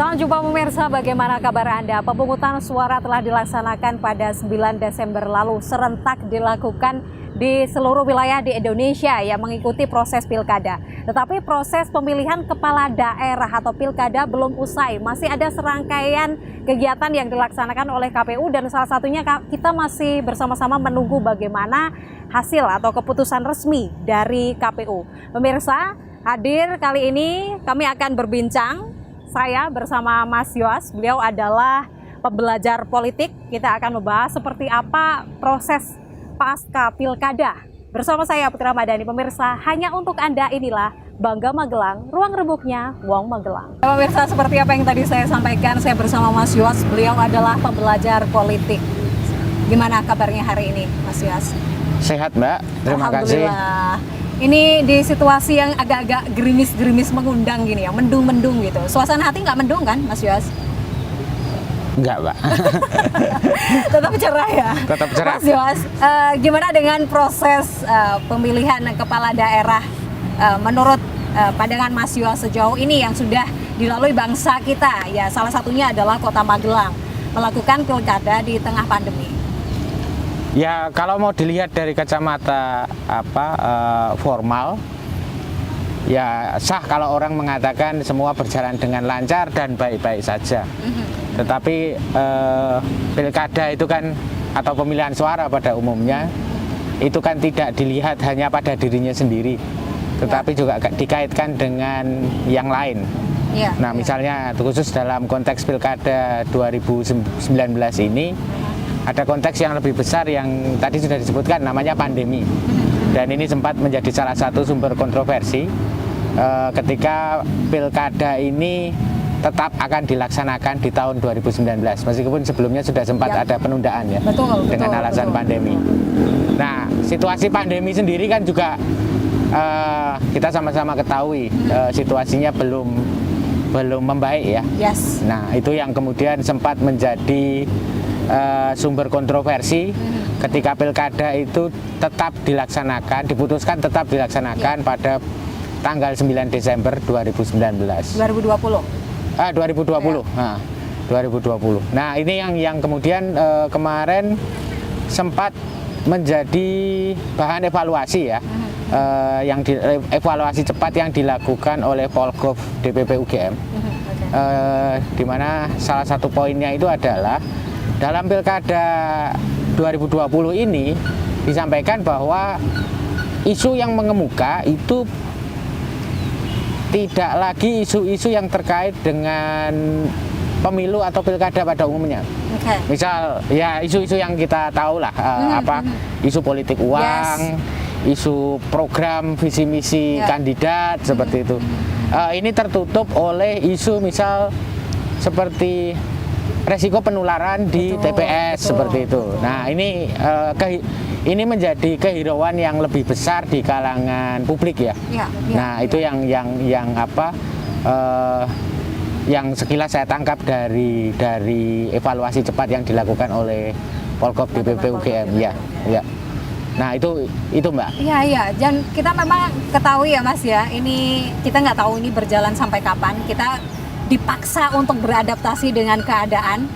Salam jumpa pemirsa, bagaimana kabar Anda? Pemungutan suara telah dilaksanakan pada 9 Desember lalu, serentak dilakukan di seluruh wilayah di Indonesia yang mengikuti proses pilkada. Tetapi proses pemilihan kepala daerah atau pilkada belum usai. Masih ada serangkaian kegiatan yang dilaksanakan oleh KPU dan salah satunya kita masih bersama-sama menunggu bagaimana hasil atau keputusan resmi dari KPU. Pemirsa, hadir kali ini kami akan berbincang. Saya bersama Mas Yoas, beliau adalah pembelajar politik. Kita akan membahas seperti apa proses pasca pilkada. Bersama saya Putra Madani, pemirsa, hanya untuk Anda inilah Bangga Magelang, ruang rembuknya Wong Magelang. Pemirsa, seperti apa yang tadi saya sampaikan, saya bersama Mas Yoas, beliau adalah pembelajar politik. Gimana kabarnya hari ini, Mas Yoas? Sehat, Mbak. Terima kasih. Ini di situasi yang agak-agak gerimis-gerimis mengundang gini ya, mendung-mendung gitu. Suasana hati nggak mendung kan, Mas Yoas? Enggak, Mbak. Tetap cerah ya? Tetap cerah. Mas Yoas, gimana dengan proses pemilihan kepala daerah menurut pandangan Mas Yoas sejauh ini yang sudah dilalui bangsa kita? Ya, salah satunya adalah Kota Magelang melakukan pilkada di tengah pandemi. Ya, kalau mau dilihat dari kacamata formal, ya sah kalau orang mengatakan semua berjalan dengan lancar dan baik-baik saja. Tetapi pilkada itu kan, atau pemilihan suara pada umumnya, itu kan tidak dilihat hanya pada dirinya sendiri, tetapi juga dikaitkan dengan yang lain. Nah, misalnya khusus dalam konteks pilkada 2019 ini, ada konteks yang lebih besar yang tadi sudah disebutkan, namanya pandemi. Dan ini sempat menjadi salah satu sumber kontroversi ketika pilkada ini tetap akan dilaksanakan di tahun 2019, meskipun sebelumnya sudah sempat ada penundaan ya, dengan alasan pandemi. Nah, situasi pandemi sendiri kan juga kita sama-sama ketahui situasinya belum membaik ya. Nah, itu yang kemudian sempat menjadi sumber kontroversi ketika pilkada itu tetap dilaksanakan, diputuskan tetap dilaksanakan pada tanggal 9 Desember 2019. 2020. 2020. Nah, 2020. Nah, ini yang kemudian kemarin sempat menjadi bahan evaluasi ya. Evaluasi cepat yang dilakukan oleh Polgov DPP UGM. Di mana salah satu poinnya itu adalah dalam pilkada 2020 ini disampaikan bahwa isu yang mengemuka itu tidak lagi isu-isu yang terkait dengan pemilu atau pilkada pada umumnya. Misal ya isu-isu yang kita tahu lah, isu politik uang, isu program visi misi kandidat seperti itu. Ini tertutup oleh isu misal seperti resiko penularan di TPS seperti itu. Nah, ini menjadi kehirauan yang lebih besar di kalangan publik ya. Nah, itu yang sekilas saya tangkap dari evaluasi cepat yang dilakukan oleh Polgov DPP UGM ya. Nah, itu Mbak. Iya. Dan kita memang ketahui ya Mas ya, ini kita nggak tahu ini berjalan sampai kapan. Kita dipaksa untuk beradaptasi dengan keadaan.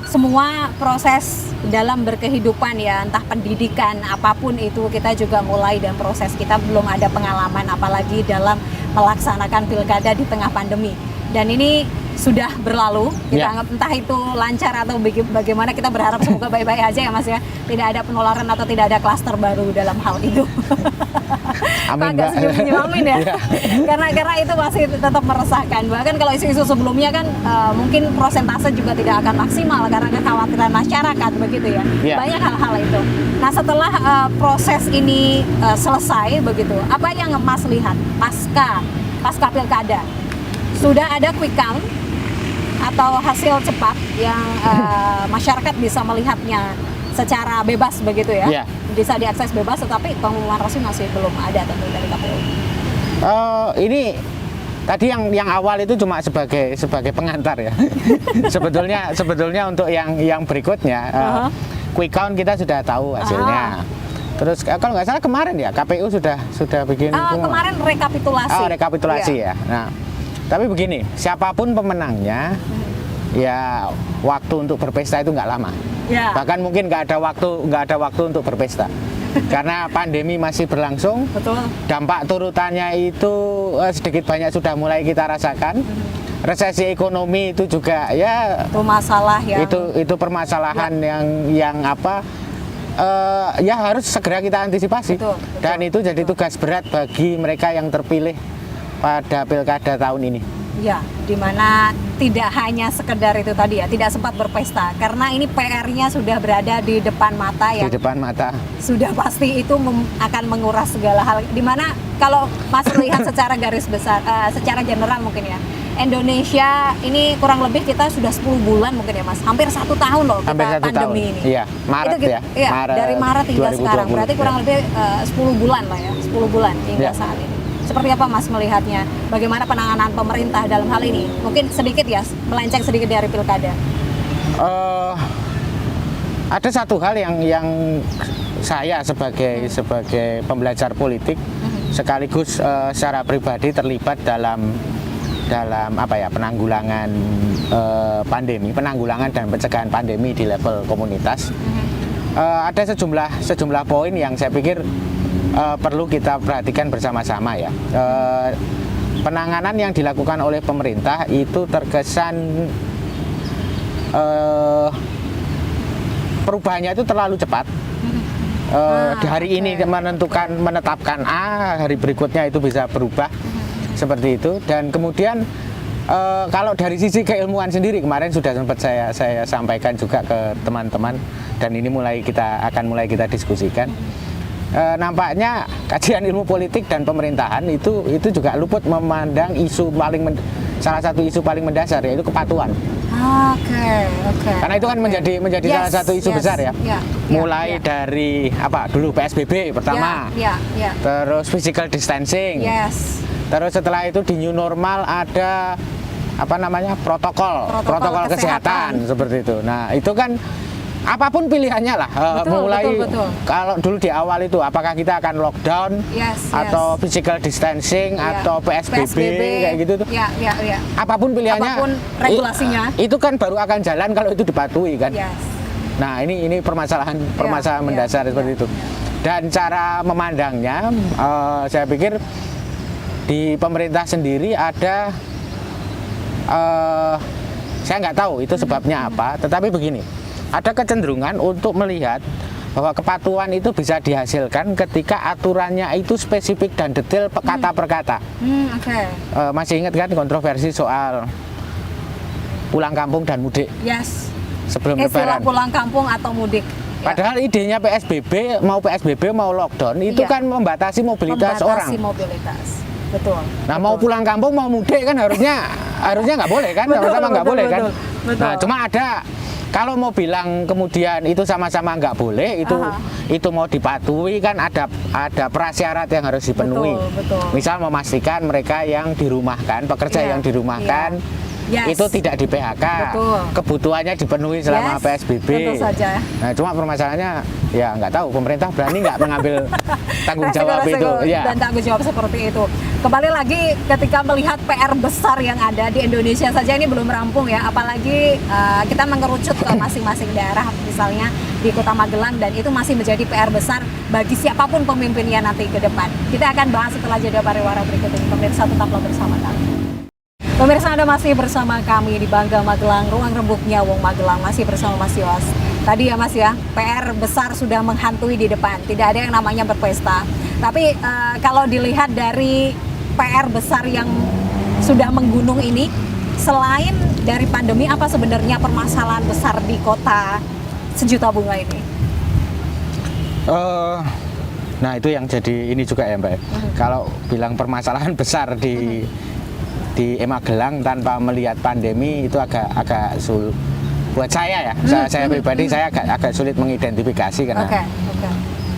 Semua proses dalam berkehidupan ya, entah pendidikan apapun itu, kita juga mulai dan proses kita belum ada pengalaman apalagi dalam melaksanakan pilkada di tengah pandemi. Dan ini sudah berlalu, kita anggap entah itu lancar atau bagaimana, kita berharap semoga baik-baik aja ya Mas ya. Tidak ada penularan atau tidak ada klaster baru dalam hal itu. Amin, agak senyum-senyum amin ya. Karena itu masih tetap meresahkan. Bahkan kalau isu-isu sebelumnya kan mungkin prosentase juga tidak akan maksimal karena kekhawatiran masyarakat begitu ya. Banyak hal-hal itu. Nah, setelah proses ini selesai begitu, apa yang Mas lihat pasca pilkada? Sudah ada quick count atau hasil cepat yang masyarakat bisa melihatnya secara bebas begitu ya? Bisa diakses bebas, tetapi pengumuman resmi masih belum ada tentu dari KPU. Ini tadi yang awal itu cuma sebagai pengantar ya. sebetulnya untuk yang berikutnya quick count kita sudah tahu hasilnya. Terus kalau nggak salah kemarin ya KPU sudah bikin kemarin rekapitulasi. Rekapitulasi ya. Nah, Tapi begini, siapapun pemenangnya, ya waktu untuk berpesta itu nggak lama. Ya. Bahkan mungkin nggak ada waktu untuk berpesta. Karena pandemi masih berlangsung. Betul. Dampak turutannya itu sedikit banyak sudah mulai kita rasakan. Resesi ekonomi itu juga ya Itu masalah yang itu permasalahan yang apa ya harus segera kita antisipasi. Betul, Dan itu jadi tugas berat bagi mereka yang terpilih pada pilkada tahun ini. ya, dimana tidak hanya sekedar itu tadi ya, tidak sempat berpesta karena ini PR-nya sudah berada di depan mata Di yang depan mata. sudah pasti itu akan menguras segala hal. Dimana kalau Mas lihat secara garis besar, secara general mungkin ya, Indonesia ini kurang lebih kita sudah 10 bulan mungkin ya Mas, hampir 1 tahun loh Hampir kita 1 tahun. pandemi ini. Iya, Maret Itu ya. Iya, dari Maret hingga 2020. sekarang, berarti kurang lebih 10 bulan lah ya, 10 bulan hingga Iya. saat ini. Seperti apa Mas melihatnya? Bagaimana penanganan pemerintah dalam hal ini? Mungkin sedikit ya, melenceng sedikit dari pilkada. Ada satu hal yang saya sebagai pembelajar politik sekaligus secara pribadi terlibat dalam apa ya, penanggulangan penanggulangan dan pencegahan pandemi di level komunitas. Ada sejumlah poin yang saya pikir perlu kita perhatikan bersama-sama ya. Penanganan yang dilakukan oleh pemerintah itu terkesan perubahannya itu terlalu cepat. Di hari ini menetapkan A, hari berikutnya itu bisa berubah seperti itu. Dan kemudian kalau dari sisi keilmuan sendiri kemarin sudah sempat saya sampaikan juga ke teman-teman dan ini akan mulai kita diskusikan. Nampaknya kajian ilmu politik dan pemerintahan itu juga luput memandang salah satu isu paling mendasar, yaitu kepatuhan. Oke. Karena itu kan menjadi salah satu isu besar ya. Mulai dari apa dulu PSBB pertama, terus physical distancing, terus setelah itu di new normal ada apa namanya protokol kesehatan seperti itu. Nah itu kan apapun pilihannya lah, betul. Kalau dulu di awal itu apakah kita akan lockdown atau physical distancing atau PSBB kayak gitu tuh. Apapun pilihannya, apapun regulasinya, itu kan baru akan jalan kalau itu dipatuhi kan. Nah ini permasalahan mendasar seperti itu. Dan cara memandangnya, saya pikir di pemerintah sendiri ada, saya nggak tahu itu sebabnya apa, tetapi begini. Ada kecenderungan untuk melihat bahwa kepatuhan itu bisa dihasilkan ketika aturannya itu spesifik dan detail kata per kata. Masih ingat kan kontroversi soal pulang kampung dan mudik? Sebelum Lebaran. Pulang kampung atau mudik. Padahal idenya PSBB mau lockdown itu kan membatasi mobilitas orang. Betul. Nah mau pulang kampung mau mudik kan harusnya nggak boleh kan? Sama-sama nggak boleh kan? Nah cuma ada. Kalau mau bilang kemudian itu sama-sama nggak boleh, itu mau dipatuhi kan ada prasyarat yang harus dipenuhi. Betul. Misal memastikan mereka yang dirumahkan, pekerja yang dirumahkan itu tidak di PHK, kebutuhannya dipenuhi selama PSBB. Tentu saja. Nah cuma permasalahannya ya nggak tahu pemerintah berani nggak mengambil tanggung jawab itu. Dan tanggung jawab seperti itu. Kembali lagi ketika melihat PR besar yang ada di Indonesia saja ini belum rampung ya, apalagi kita mengerucut ke masing-masing daerah, misalnya di Kota Magelang, dan itu masih menjadi PR besar bagi siapapun pemimpinnya nanti ke depan. Kita akan bahas setelah jeda pariwara berikut ini. Pemirsa tetaplah bersama kami. Pemirsa, Anda masih bersama kami di Bangga Magelang, ruang rembuknya Wong Magelang, masih bersama Mas Yos. Tadi ya Mas ya, PR besar sudah menghantui di depan, tidak ada yang namanya berpesta. Tapi kalau dilihat dari PR besar yang sudah menggunung ini, selain dari pandemi, apa sebenarnya permasalahan besar di kota sejuta bunga ini? Nah itu yang jadi ini juga ya Mbak. Kalau bilang permasalahan besar di Magelang tanpa melihat pandemi itu agak sulit buat saya ya. Saya pribadi saya agak sulit mengidentifikasi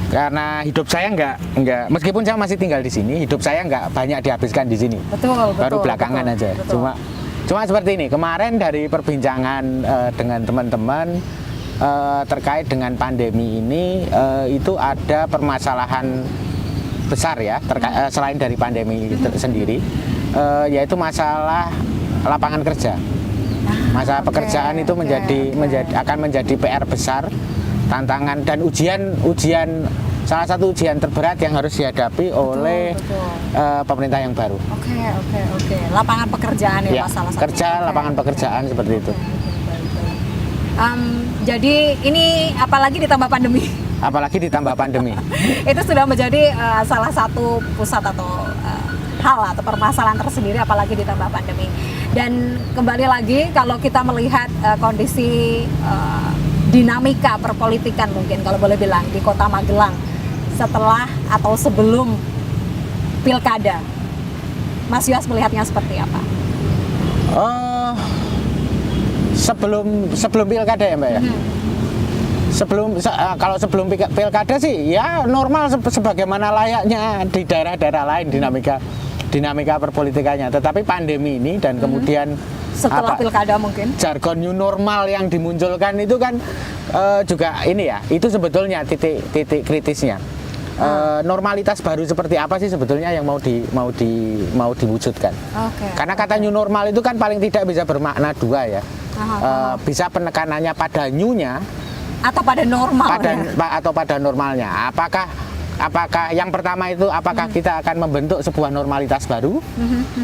karena hidup saya nggak meskipun saya masih tinggal di sini, hidup saya nggak banyak dihabiskan di sini. Baru belakangan aja. Cuma seperti ini. Kemarin dari perbincangan dengan teman-teman terkait dengan pandemi ini itu ada permasalahan besar ya selain dari pandemi sendiri. yaitu masalah lapangan kerja. Masalah pekerjaan itu akan menjadi PR besar, tantangan dan ujian salah satu ujian terberat yang harus dihadapi oleh pemerintah yang baru. Oke. Lapangan pekerjaan ya, masalah lapangan pekerjaan seperti itu. Jadi ini apalagi ditambah pandemi. Itu sudah menjadi salah satu pusat atau hal atau permasalahan tersendiri, apalagi ditambah pandemi. Dan kembali lagi kalau kita melihat kondisi dinamika perpolitikan mungkin kalau boleh bilang di Kota Magelang setelah atau sebelum pilkada, Mas Yos melihatnya seperti apa? Sebelum pilkada ya Mbak ya. Kalau sebelum pilkada sih ya normal sebagaimana layaknya di daerah-daerah lain dinamika perpolitikannya. Tetapi pandemi ini dan kemudian setelah pilkada mungkin jargon new normal yang dimunculkan itu kan juga ini ya, itu sebetulnya titik kritisnya. Normalitas baru seperti apa sih sebetulnya yang mau diwujudkan? Karena kata new normal itu kan paling tidak bisa bermakna dua ya. Bisa penekanannya pada new-nya atau pada normal atau pada normalnya. Apakah yang pertama itu kita akan membentuk sebuah normalitas baru,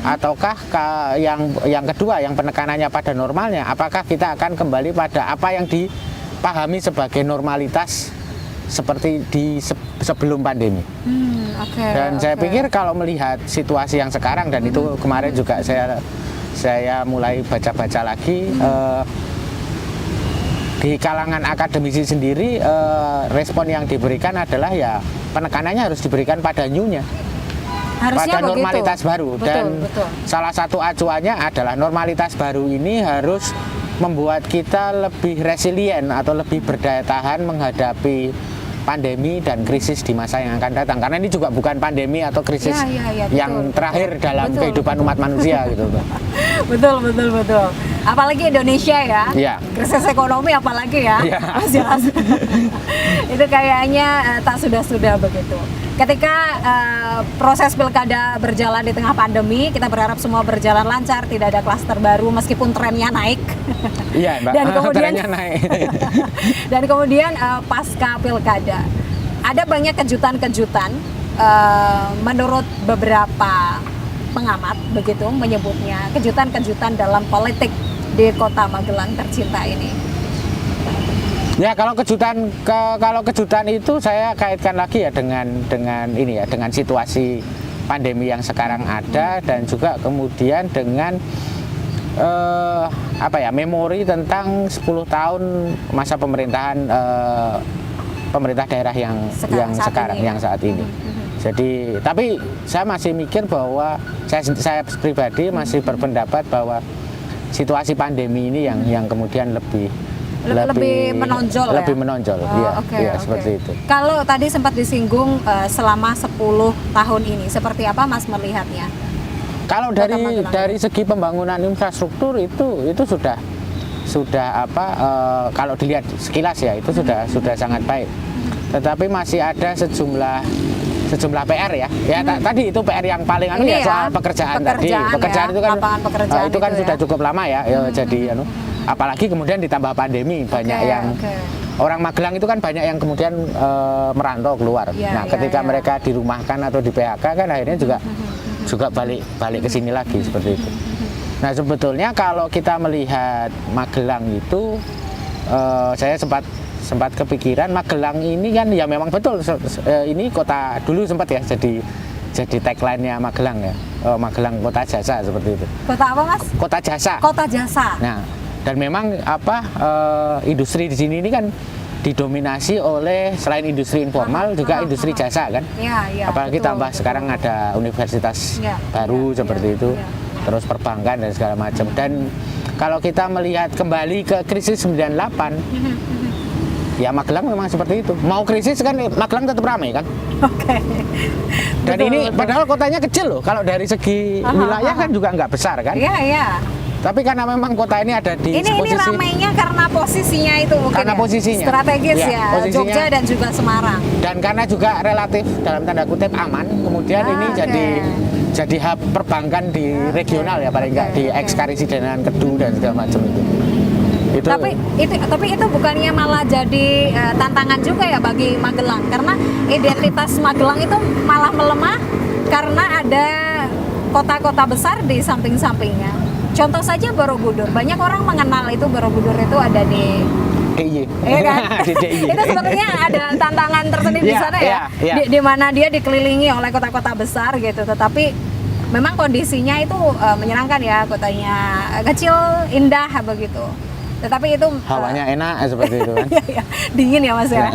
ataukah yang kedua yang penekanannya pada normalnya, apakah kita akan kembali pada apa yang dipahami sebagai normalitas seperti di sebelum pandemi. Dan saya pikir kalau melihat situasi yang sekarang, dan itu kemarin juga saya mulai baca-baca lagi, di kalangan akademisi sendiri respon yang diberikan adalah ya penekanannya harus diberikan pada new-nya, pada normalitas baru. Dan salah satu acuannya adalah normalitas baru ini harus membuat kita lebih resilient atau lebih berdaya tahan menghadapi pandemi dan krisis di masa yang akan datang, karena ini juga bukan pandemi atau krisis yang terakhir dalam kehidupan umat manusia gitu. Betul. Apalagi Indonesia ya. Krisis ekonomi apalagi ya. Mas Yos. Itu kayaknya tak sudah begitu. Ketika proses pilkada berjalan di tengah pandemi, kita berharap semua berjalan lancar, tidak ada klaster baru meskipun trennya naik. Iya, Mbak. Trennya naik. Dan kemudian pasca pilkada ada banyak kejutan-kejutan menurut beberapa pengamat begitu menyebutnya kejutan-kejutan dalam politik di Kota Magelang tercinta ini. Ya, kalau kejutan itu saya kaitkan lagi ya dengan situasi pandemi yang sekarang ada, dan juga kemudian dengan memori tentang 10 tahun masa pemerintahan pemerintah daerah yang saat ini. Jadi, tapi saya masih mikir bahwa saya pribadi masih berpendapat bahwa situasi pandemi ini yang kemudian lebih menonjol. Seperti itu. Kalau tadi sempat disinggung selama 10 tahun ini, seperti apa Mas melihatnya? Kalau dari segi pembangunan infrastruktur itu sudah kalau dilihat sekilas ya itu sudah sangat baik. Tetapi masih ada sejumlah PR ya. Tadi itu PR yang paling soal pekerjaan tadi. Pekerjaan itu kan sudah cukup lama ya. Jadi apalagi kemudian ditambah pandemi, banyak yang orang Magelang itu kan banyak yang kemudian merantau keluar. Ketika mereka dirumahkan atau di PHK kan akhirnya juga balik ke sini lagi seperti itu. Nah, sebetulnya kalau kita melihat Magelang itu saya sempat kepikiran Magelang ini kan ya memang betul ini kota dulu sempat ya jadi tagline-nya Magelang ya. Magelang kota jasa seperti itu. Kota apa, Mas? Kota jasa. Kota jasa. Nah, dan memang industri di sini ini kan didominasi oleh selain industri informal juga industri jasa kan. Apalagi tambah sekarang ada universitas baru seperti itu. Terus perbankan dan segala macam. Dan kalau kita melihat kembali ke krisis 98, ya Magelang memang seperti itu. Mau krisis kan Magelang tetap ramai kan. Dan ini padahal kotanya kecil loh. Kalau dari segi wilayah kan juga nggak besar kan. Tapi karena memang kota ini ada di ini ramainya karena posisinya itu mungkin karena posisinya strategis posisinya, Jogja dan juga Semarang. Dan karena juga relatif dalam tanda kutip aman, kemudian ini jadi hub perbankan di regional ya paling nggak di Eks-Karisidenan, Kedu dan segala macam itu. Tapi itu bukannya malah jadi tantangan juga ya bagi Magelang, karena identitas Magelang itu malah melemah karena ada kota-kota besar di samping-sampingnya. Contoh saja Borobudur, banyak orang mengenal itu Borobudur itu ada di DIY. Iya kan? Di DIY. Itu sebenarnya ada tantangan tersendiri di sana ya. Di mana dia dikelilingi oleh kota-kota besar gitu, tetapi memang kondisinya itu menyenangkan ya, kotanya kecil, indah begitu. Tetapi itu hawanya enak seperti itu kan. Dingin ya Mas ya.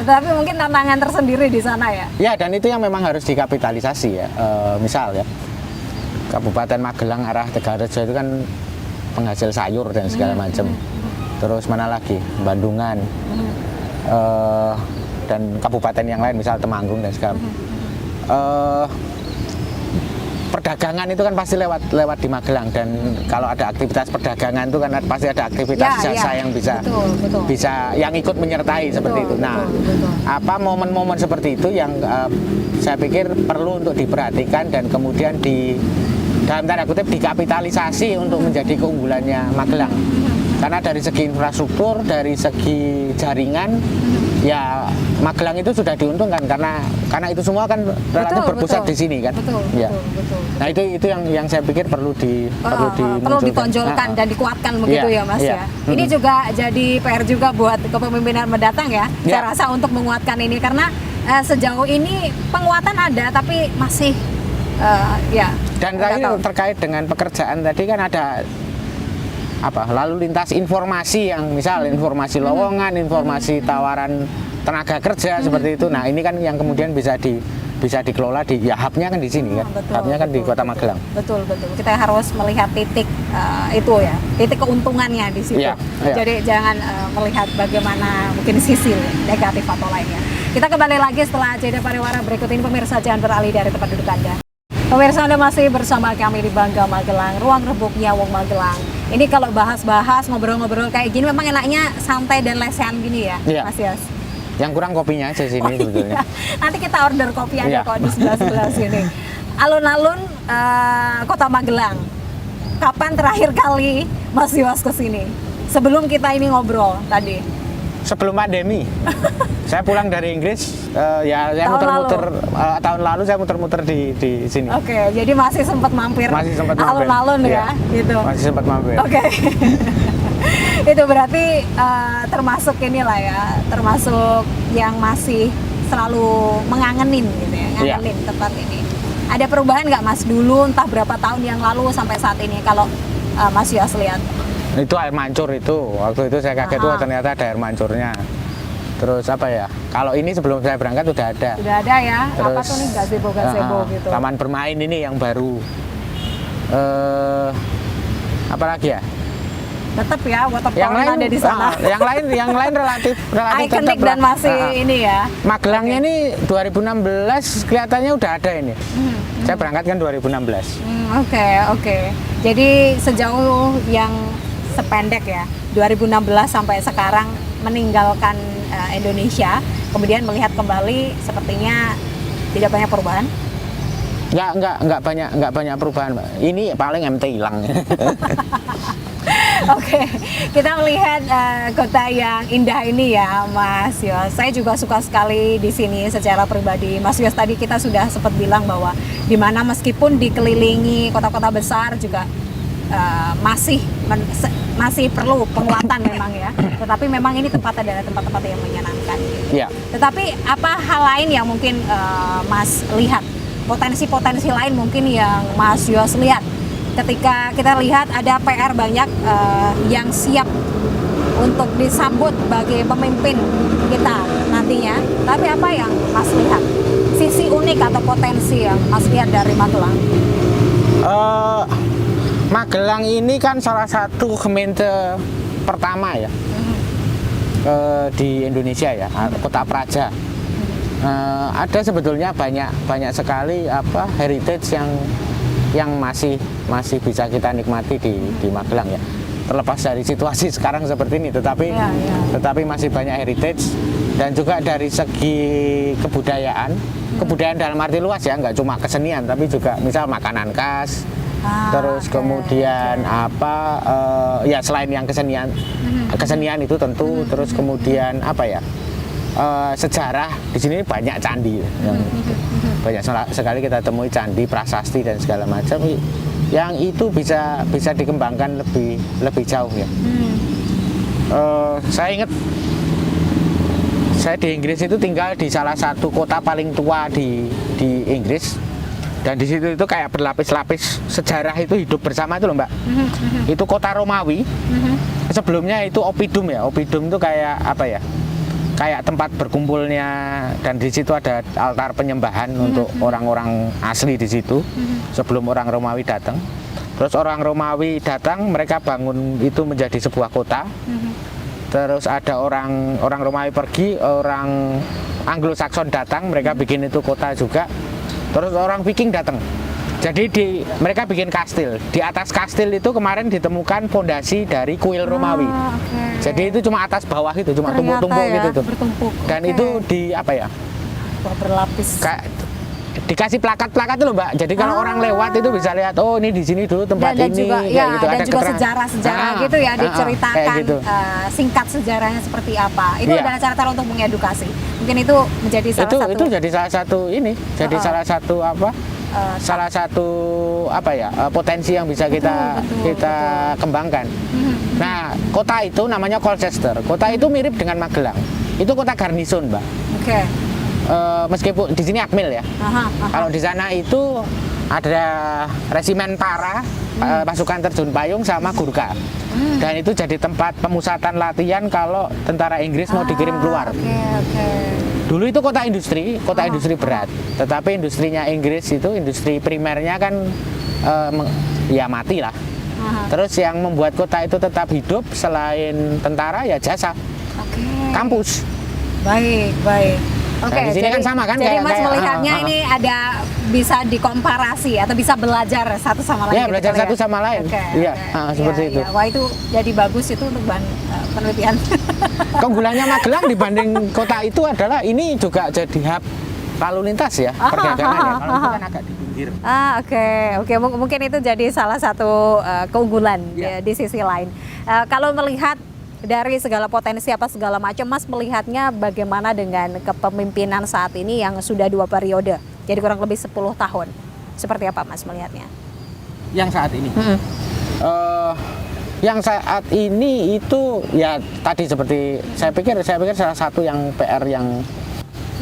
Tetapi mungkin tantangan tersendiri di sana ya. Ya, dan itu yang memang harus dikapitalisasi ya. Misal ya, Kabupaten Magelang arah Tegarejo itu kan penghasil sayur dan segala macam. Terus mana lagi? Bandungan. Dan kabupaten yang lain misal Temanggung dan segala perdagangan itu kan pasti lewat di Magelang, dan kalau ada aktivitas perdagangan itu kan pasti ada aktivitas jasa yang bisa yang ikut menyertai seperti itu. Nah, apa momen-momen seperti itu yang saya pikir perlu untuk diperhatikan dan kemudian dalam tanda kutip dikapitalisasi untuk menjadi keunggulannya Magelang. Karena dari segi infrastruktur, dari segi jaringan, ya Magelang itu sudah diuntungkan karena itu semua kan relatif berpusat di sini kan. Betul. Nah itu yang saya pikir perlu ditonjolkan dan dikuatkan begitu ya Mas ya. Ini juga jadi PR juga buat kepemimpinan mendatang ya. Saya rasa untuk menguatkan ini, karena sejauh ini penguatan ada tapi masih Dan tadi terkait dengan pekerjaan tadi kan ada lalu lintas informasi yang misal informasi lowongan, informasi tawaran tenaga kerja seperti itu. Nah, ini kan yang kemudian bisa dikelola hubnya kan di sini kan. Hubnya kan di Kota Magelang. Betul. Kita harus melihat titik itu ya, titik keuntungannya di situ. Jadi jangan melihat bagaimana mungkin sisi negatif atau lainnya. Kita kembali lagi setelah jeda pariwara berikut ini, pemirsa, jangan beralih dari tempat duduk Anda. Pemirsa, Anda masih bersama kami di Bangga Magelang, ruang rebuknya Wong Magelang. Ini kalau bahas-bahas, ngobrol-ngobrol kayak gini memang enaknya santai dan lesehan gini ya, Mas Yos? Yang kurang kopinya aja sini sebetulnya. Nanti kita order kopi aja kok di sebelah sini. Alun-alun Kota Magelang. Kapan terakhir kali Mas Yos ke sini? Sebelum kita ini ngobrol tadi. Sebelum pandemi. Saya pulang dari Inggris, saya muter-muter tahun lalu saya muter-muter di sini. Oke, jadi masih sempat mampir. Alun-alun ya, gitu. Masih sempat mampir. Oke. Itu berarti termasuk inilah ya, termasuk yang masih selalu mengangenin gitu ya, ngangenin tempat ini. Ada perubahan nggak Mas dulu, entah berapa tahun yang lalu sampai saat ini kalau Mas Yos lihat? Itu air mancur itu, waktu itu saya kaget tuh ternyata ada air mancurnya. Terus kalau ini sebelum saya berangkat udah ada. Udah ada ya. Terus, apa tuh nih gazebo gitu. Taman bermain ini yang baru. Apa lagi ya? Tetap ya, waterfall ada di sana. Yang lain relatif ikonik dan masih ini ya. Magelangnya ini 2016 kelihatannya udah ada ini. Saya berangkat kan 2016. Oke. Jadi sejauh yang sependek ya, 2016 sampai sekarang meninggalkan Indonesia, kemudian melihat kembali sepertinya tidak banyak perubahan. Nggak banyak perubahan, Mbak. Ini paling MT hilang. Oke, kita melihat kota yang indah ini ya, Mas Yos. Saya juga suka sekali di sini secara pribadi. Mas Yos tadi kita sudah sempat bilang bahwa di mana meskipun dikelilingi kota-kota besar juga masih perlu penguatan memang ya. Tetapi memang ini tempat adalah tempat-tempat yang menyenangkan. Gitu. Tetapi apa hal lain yang mungkin Mas lihat? Potensi-potensi lain mungkin yang Mas Yos lihat ketika kita lihat ada PR banyak yang siap untuk disambut sebagai pemimpin kita nantinya. Tapi apa yang Mas lihat? Sisi unik atau potensi yang Mas lihat dari Magelang? Magelang ini kan salah satu gemeente pertama ya di Indonesia ya, kota praja. Ada sebetulnya banyak sekali heritage yang masih bisa kita nikmati di Magelang ya. Terlepas dari situasi sekarang seperti ini, tetapi masih banyak heritage dan juga dari segi kebudayaan, kebudayaan dalam arti luas ya, nggak cuma kesenian tapi juga misal makanan khas, terus kemudian apa ya selain yang kesenian itu tentu, terus kemudian apa ya, sejarah di sini banyak candi yang banyak sekali kita temui candi, prasasti dan segala macam yang itu bisa dikembangkan lebih jauh ya. Saya ingat saya di Inggris itu tinggal di salah satu kota paling tua di Inggris, dan di situ itu kayak berlapis-lapis sejarah itu hidup bersama itu loh Mbak. Itu kota Romawi. Sebelumnya itu Oppidum ya. Oppidum itu kayak apa ya? Kayak tempat berkumpulnya, dan di situ ada altar penyembahan untuk orang-orang asli di situ sebelum orang Romawi datang. Terus orang Romawi datang, mereka bangun itu menjadi sebuah kota. Terus ada orang Romawi pergi, orang Anglo-Saxon datang, mereka bikin itu kota juga. Terus orang Viking datang. Jadi mereka bikin kastil. Di atas kastil itu kemarin ditemukan fondasi dari kuil Romawi. Jadi itu cuma atas bawah itu, cuma tumpuk-tumpuk ya, gitu tuh. Bertumpuk. Dan itu di apa ya? Berlapis. Dikasih plakat-plakat loh Mbak. Jadi kalau orang lewat itu bisa lihat, oh ini di sini dulu tempat dan ini juga, kayak ya, gitu. Dan Ada juga sejarah-sejarah gitu ya, diceritakan gitu. Singkat sejarahnya seperti apa. Itu Iya. adalah cara untuk mengedukasi. Mungkin itu menjadi salah satu. Itu jadi salah satu ini, jadi salah satu apa? Salah satu apa ya, potensi yang bisa kita kembangkan. Nah, kota itu namanya Colchester. Kota itu mirip dengan Magelang. Itu kota garnison, Mbak. Oke. Meskipun di sini Akmil ya. Kalau di sana itu ada resimen para, pasukan terjun payung sama Gurkha. Dan itu jadi tempat pemusatan latihan kalau tentara Inggris mau dikirim keluar. Dulu itu kota industri berat. Tetapi industrinya Inggris itu, industri primernya kan ya mati lah. Terus yang membuat kota itu tetap hidup selain tentara ya jasa, kampus. Baik. Oke, nah, di sini kan sama kan? Jadi Mas melihatnya ini ada bisa dikomparasi atau bisa belajar satu sama lain. Ya, belajar satu sama lain. Iya, seperti itu. Wah, itu jadi bagus itu untuk bahan penelitian. Keunggulannya Magelang dibanding kota itu adalah ini juga jadi hub lalu lintas ya, perdagangan ya. Kalau itu kan agak di pinggir. Oke. Mungkin itu jadi salah satu keunggulan di sisi lain. Kalau melihat dari segala potensi apa segala macam, Mas melihatnya bagaimana dengan kepemimpinan saat ini yang sudah 2 periode, jadi kurang lebih 10 tahun. Seperti apa Mas melihatnya? Yang saat ini? Yang saat ini itu ya tadi seperti saya pikir salah satu yang PR yang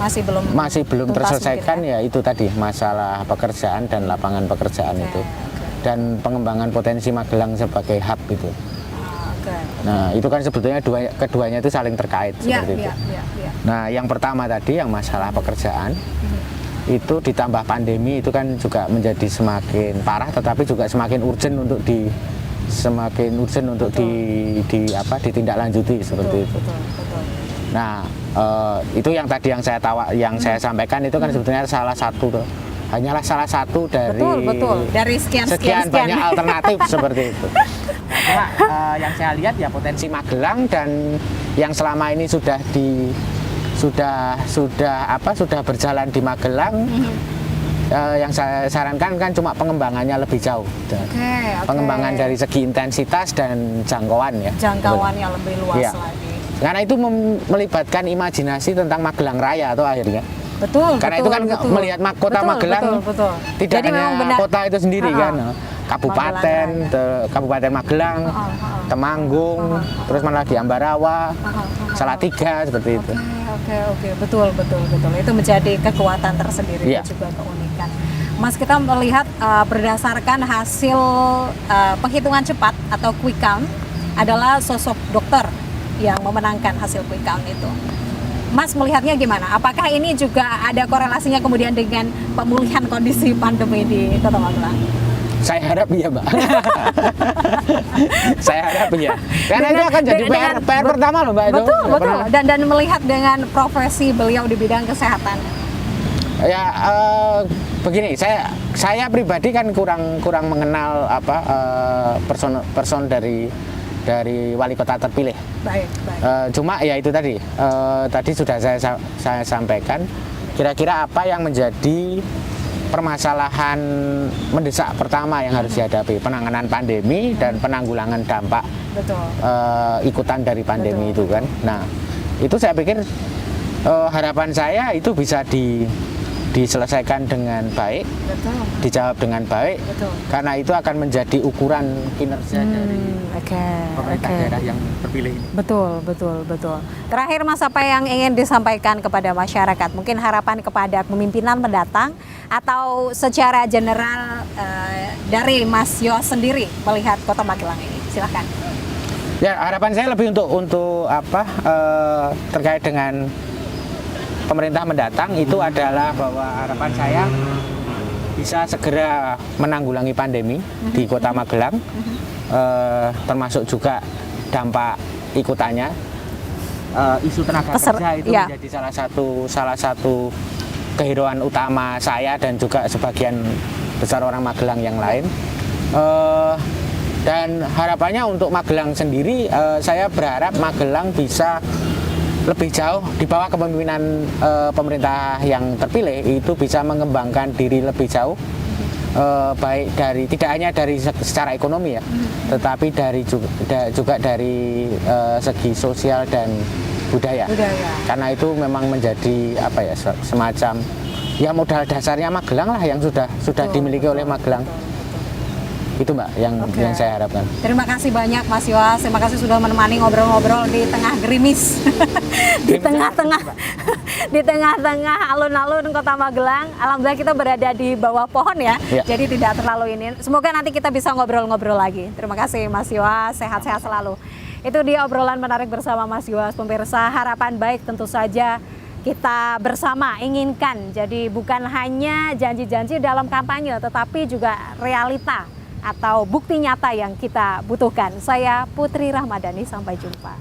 masih belum terselesaikan ya itu tadi masalah pekerjaan dan lapangan pekerjaan itu. Dan pengembangan potensi Magelang sebagai hub itu. Nah, itu kan sebetulnya keduanya itu saling terkait seperti itu. Nah, yang pertama tadi yang masalah pekerjaan itu ditambah pandemi itu kan juga menjadi semakin parah, tetapi juga semakin urgent untuk ditindaklanjuti seperti itu. Nah, itu yang tadi yang saya sampaikan itu kan sebetulnya hanyalah salah satu dari sekian banyak alternatif seperti itu. Nah, yang saya lihat ya potensi Magelang dan yang selama ini sudah berjalan di Magelang, yang saya sarankan kan cuma pengembangannya lebih jauh. Pengembangan dari segi intensitas dan jangkauan ya. Jangkauannya lebih luas lagi. Karena itu melibatkan imajinasi tentang Magelang Raya atau akhirnya. Karena itu kan melihat kota Magelang tidak hanya kota itu sendiri kan. Kabupaten Magelang, Temanggung, terus mana lagi Ambarawa, Salatiga seperti itu. Oke, betul. Itu menjadi kekuatan tersendiri dan juga keunikan. Mas, kita melihat berdasarkan hasil penghitungan cepat atau quick count adalah sosok dokter yang memenangkan hasil quick count itu. Mas melihatnya gimana? Apakah ini juga ada korelasinya kemudian dengan pemulihan kondisi pandemi di Kota Magelang? Saya harap iya, Mbak. Saya harap iya. Karena itu akan jadi PR pertama loh, Mbak. Betul. Dan melihat dengan profesi beliau di bidang kesehatan. Ya, begini, saya pribadi kan kurang mengenal person dari dari wali kota terpilih. Baik, baik. Cuma ya itu tadi sudah saya sampaikan. Kira-kira apa yang menjadi permasalahan mendesak pertama yang harus dihadapi? Penanganan pandemi dan penanggulangan dampak Betul. Ikutan dari pandemi Betul. itu kan. Nah, itu saya pikir harapan saya itu bisa diselesaikan dengan baik, Betul. dijawab dengan baik, Betul. karena itu akan menjadi ukuran kinerja dari pemerintah daerah yang terpilih ini. Betul, betul, betul. Terakhir Mas, apa yang ingin disampaikan kepada masyarakat? Mungkin harapan kepada pemimpinan mendatang atau secara general dari Mas Yos sendiri melihat Kota Magelang ini. Silakan. Ya, harapan saya lebih untuk terkait dengan pemerintah mendatang itu adalah bahwa harapan saya bisa segera menanggulangi pandemi di Kota Magelang, termasuk juga dampak ikutannya. Isu tenaga kerja itu menjadi salah satu kehirauan utama saya dan juga sebagian besar orang Magelang yang lain. Dan harapannya untuk Magelang sendiri, saya berharap Magelang bisa lebih jauh di bawah kepemimpinan pemerintah yang terpilih itu bisa mengembangkan diri lebih jauh, baik dari tidak hanya dari secara ekonomi ya, tetapi juga dari segi sosial dan budaya. Karena itu memang menjadi semacam ya modal dasarnya Magelang lah yang sudah dimiliki oleh Magelang. Itu Mbak yang saya harapkan. Terima kasih banyak Mas Yos, terima kasih sudah menemani ngobrol-ngobrol di tengah gerimis, di tengah-tengah alun-alun Kota Magelang. Alhamdulillah kita berada di bawah pohon ya, jadi tidak terlalu ini. Semoga nanti kita bisa ngobrol-ngobrol lagi. Terima kasih Mas Yos, sehat-sehat selalu. Itu dia obrolan menarik bersama Mas Yos. Pemirsa, harapan baik tentu saja kita bersama inginkan. Jadi bukan hanya janji-janji dalam kampanye, tetapi juga realita atau bukti nyata yang kita butuhkan. Saya Putri Rahmadani, sampai jumpa.